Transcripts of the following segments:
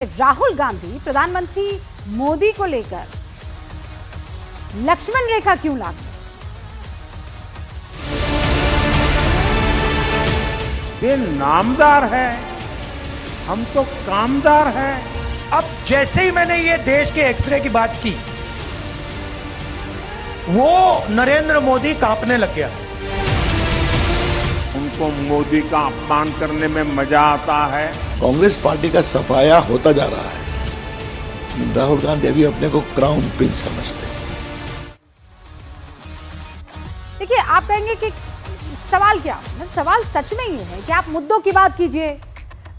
राहुल गांधी प्रधानमंत्री मोदी को लेकर लक्ष्मण रेखा क्यों लाते? वे नामदार है, हम तो कामदार हैं। अब जैसे ही मैंने ये देश के एक्सरे की बात की, वो नरेंद्र मोदी कांपने लग गया। उनको मोदी का अपमान करने में मजा आता है। कांग्रेस पार्टी का सफाया होता जा रहा है। राहुल गांधी अभी अपने को क्राउन प्रिंस समझते हैं। देखिए, आप कहेंगे कि सवाल क्या, सवाल सच में ये है कि आप मुद्दों की बात कीजिए,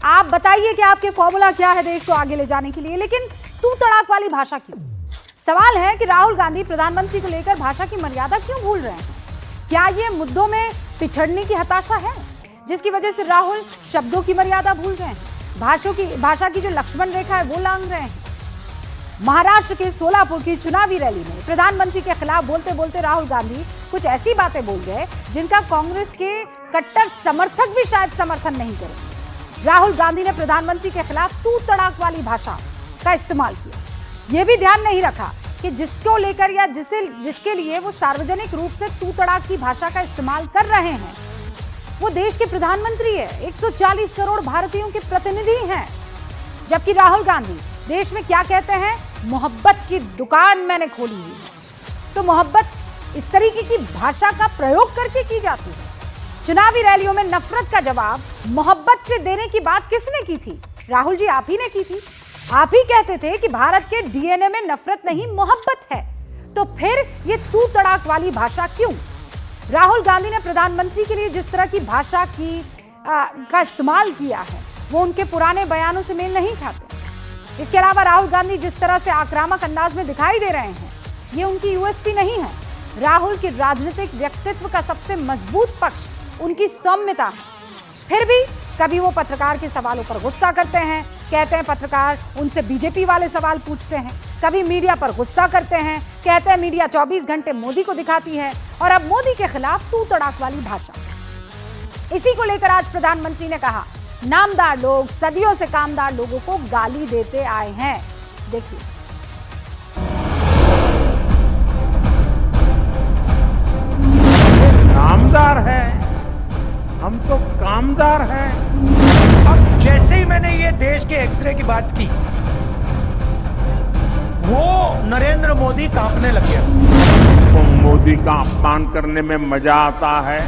आप बताइए कि आपके फॉर्मूला क्या है देश को आगे ले जाने के लिए, लेकिन तू तड़ाक वाली भाषा क्यों? सवाल है कि राहुल गांधी प्रधानमंत्री को लेकर भाषा की मर्यादा क्यों भूल रहे हैं? क्या ये मुद्दों में पिछड़ने की हताशा है जिसकी वजह से राहुल शब्दों की मर्यादा भूल रहे हैं, भाषा की जो लक्ष्मण रेखा है वो लांघ रहे हैं? महाराष्ट्र के सोलापुर की चुनावी रैली में प्रधानमंत्री के खिलाफ बोलते बोलते राहुल गांधी कुछ ऐसी बातें बोल गए जिनका कांग्रेस के कट्टर समर्थक भी शायद समर्थन नहीं करें। राहुल गांधी ने प्रधानमंत्री के खिलाफ तू तड़ाक वाली भाषा का इस्तेमाल किया। यह भी ध्यान नहीं रखा कि जिसको लेकर या जिसके लिए वो सार्वजनिक रूप से तू तड़ाक की भाषा का इस्तेमाल कर रहे हैं वो देश के प्रधानमंत्री है, 140 करोड़ भारतीयों के प्रतिनिधि हैं। जबकि राहुल गांधी देश में क्या कहते हैं, मोहब्बत की दुकान मैंने खोली हुई है। तो मोहब्बत इस तरीके की भाषा का प्रयोग करके की जाती है। चुनावी रैलियों में नफरत का जवाब मोहब्बत से देने की बात किसने की थी? राहुल जी आप ही ने की थी। आप ही कहते थे कि भारत के डीएनए में नफरत नहीं मोहब्बत है। तो फिर ये तू तड़ाक वाली भाषा क्यों? राहुल गांधी ने प्रधानमंत्री के लिए जिस तरह की भाषा का इस्तेमाल किया है वो उनके पुराने बयानों से मेल नहीं खाते। इसके अलावा राहुल गांधी जिस तरह से आक्रामक अंदाज में दिखाई दे रहे हैं ये उनकी यूएसपी नहीं है। राहुल के राजनीतिक व्यक्तित्व का सबसे मजबूत पक्ष उनकी सौम्यता है। फिर भी कभी वो पत्रकार के सवालों पर गुस्सा करते हैं, कहते हैं पत्रकार उनसे बीजेपी वाले सवाल पूछते हैं। कभी मीडिया पर गुस्सा करते हैं, कहते हैं मीडिया 24 घंटे मोदी को दिखाती है। और अब मोदी के खिलाफ तू तड़ाक वाली भाषा। इसी को लेकर आज प्रधानमंत्री ने कहा, नामदार लोग सदियों से कामदार लोगों को गाली देते आए हैं। देखिए, नामदार है, हम तो कामदार हैं। अब जैसे ही मैंने ये देश के एक्सरे की बात की, वो नरेंद्र मोदी कांपने लग गया। तो मोदी का अपमान करने में मजा आता है।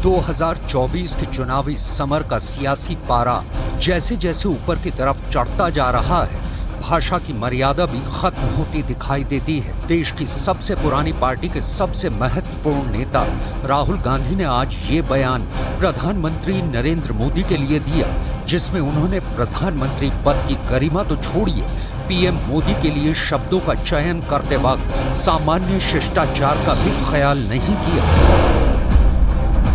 2024 के चुनावी समर का सियासी पारा जैसे जैसे ऊपर की तरफ चढ़ता जा रहा है, भाषा की मर्यादा भी खत्म होती दिखाई देती है। देश की सबसे पुरानी पार्टी के सबसे महत्वपूर्ण नेता राहुल गांधी ने आज ये बयान प्रधानमंत्री नरेंद्र मोदी के लिए दिया, जिसमें उन्होंने प्रधानमंत्री पद की गरिमा तो छोड़िए, पीएम मोदी के लिए शब्दों का चयन करते वक्त सामान्य शिष्टाचार का भी ख्याल नहीं किया।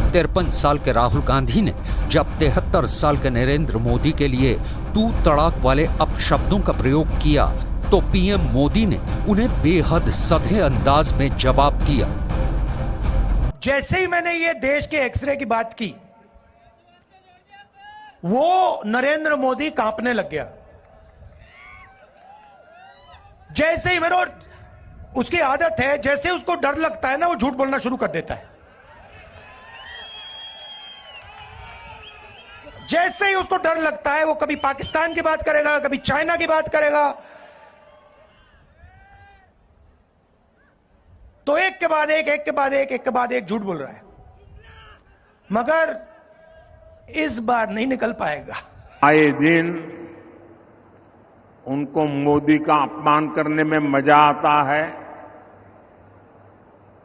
53 साल के राहुल गांधी ने जब 73 साल के नरेंद्र मोदी के लिए तू तड़ाक वाले अपशब्दों का प्रयोग किया तो पीएम मोदी ने उन्हें बेहद सधे अंदाज में जवाब दिया। जैसे ही मैंने ये देश के एक्सरे की बात की, वो नरेंद्र मोदी कांपने लग गया। जैसे ही मेरे, उसकी आदत है, जैसे उसको डर लगता है ना वो झूठ बोलना शुरू कर देता है। जैसे ही उसको डर लगता है वो कभी पाकिस्तान की बात करेगा, कभी चाइना की बात करेगा। तो एक के बाद एक झूठ बोल रहा है, मगर इस बार नहीं निकल पाएगा। आए दिन उनको मोदी का अपमान करने में मजा आता है।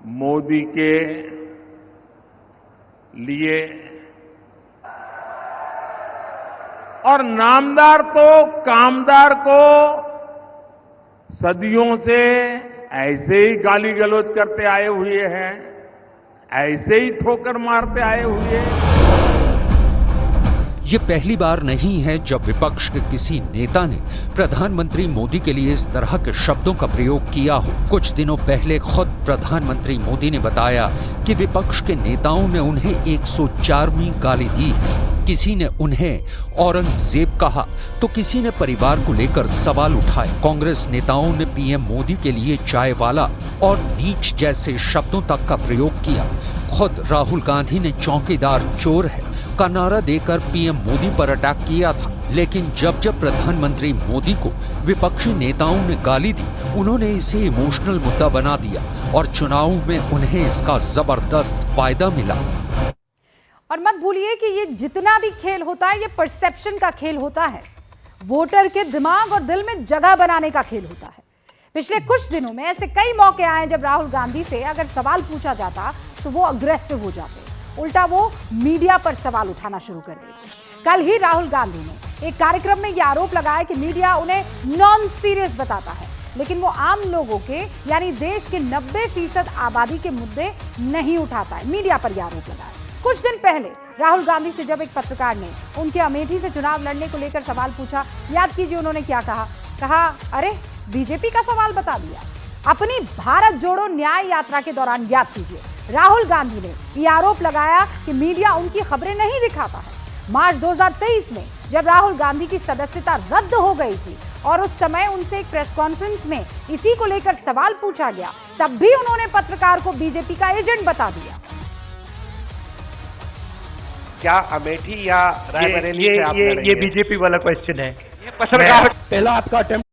मोदी के लिए और नामदार तो कामदार को सदियों से ऐसे ही गाली गलौज करते आए हुए हैं, ऐसे ही ठोकर मारते आए हुए हैं। ये पहली बार नहीं है जब विपक्ष के किसी नेता ने प्रधानमंत्री मोदी के लिए इस तरह के शब्दों का प्रयोग किया हो। कुछ दिनों पहले खुद प्रधानमंत्री मोदी ने बताया कि विपक्ष के नेताओं ने उन्हें 104वीं गाली दी है। किसी ने उन्हें औरंगजेब कहा तो किसी ने परिवार को लेकर सवाल उठाए। कांग्रेस नेताओं ने पीएम मोदी के लिए चाय वाला और नीच जैसे शब्दों तक का प्रयोग किया। खुद राहुल गांधी ने चौकीदार चोर है का नारा देकर पीएम मोदी पर अटैक किया था। लेकिन जब जब प्रधानमंत्री मोदी को विपक्षी नेताओं ने गाली दी, उन्होंने इसे इमोशनल मुद्दा बना दिया और चुनाव में उन्हें इसका जबरदस्त फायदा मिला। और मत भूलिए कि ये जितना भी खेल होता है, ये परसेप्शन का खेल होता है, वोटर के दिमाग और दिल में जगह बनाने का खेल होता है। पिछले कुछ दिनों में ऐसे कई मौके आए जब राहुल गांधी से अगर सवाल पूछा जाता तो वो अग्रेसिव हो जाते, उल्टा वो मीडिया पर सवाल उठाना शुरू कर देते। कल ही राहुल गांधी ने एक कार्यक्रम में यह आरोप लगाया कि मीडिया उन्हें नॉन सीरियस बताता है, लेकिन वो आम लोगों के यानी देश के 90% आबादी के मुद्दे नहीं उठाता है। मीडिया पर यह आरोप लगाया। कुछ दिन पहले राहुल गांधी से जब एक पत्रकार ने उनके अमेठी से चुनाव लड़ने को लेकर सवाल पूछा, याद कीजिए उन्होंने क्या कहा, अरे बीजेपी का सवाल बता दिया। अपनी भारत जोड़ो न्याय यात्रा के दौरान याद कीजिए, राहुल गांधी ने यह आरोप लगाया कि मीडिया उनकी खबरें नहीं दिखाता है। मार्च 2023 में जब राहुल गांधी की सदस्यता रद्द हो गई थी और उस समय उनसे एक प्रेस कॉन्फ्रेंस में इसी को लेकर सवाल पूछा गया, तब भी उन्होंने पत्रकार को बीजेपी का एजेंट बता दिया। क्या अमेठी या रायबरेली से आप लड़ेंगे? ये बीजेपी वाला क्वेश्चन है। ये पत्रकार पहला आपका अटेम्प्ट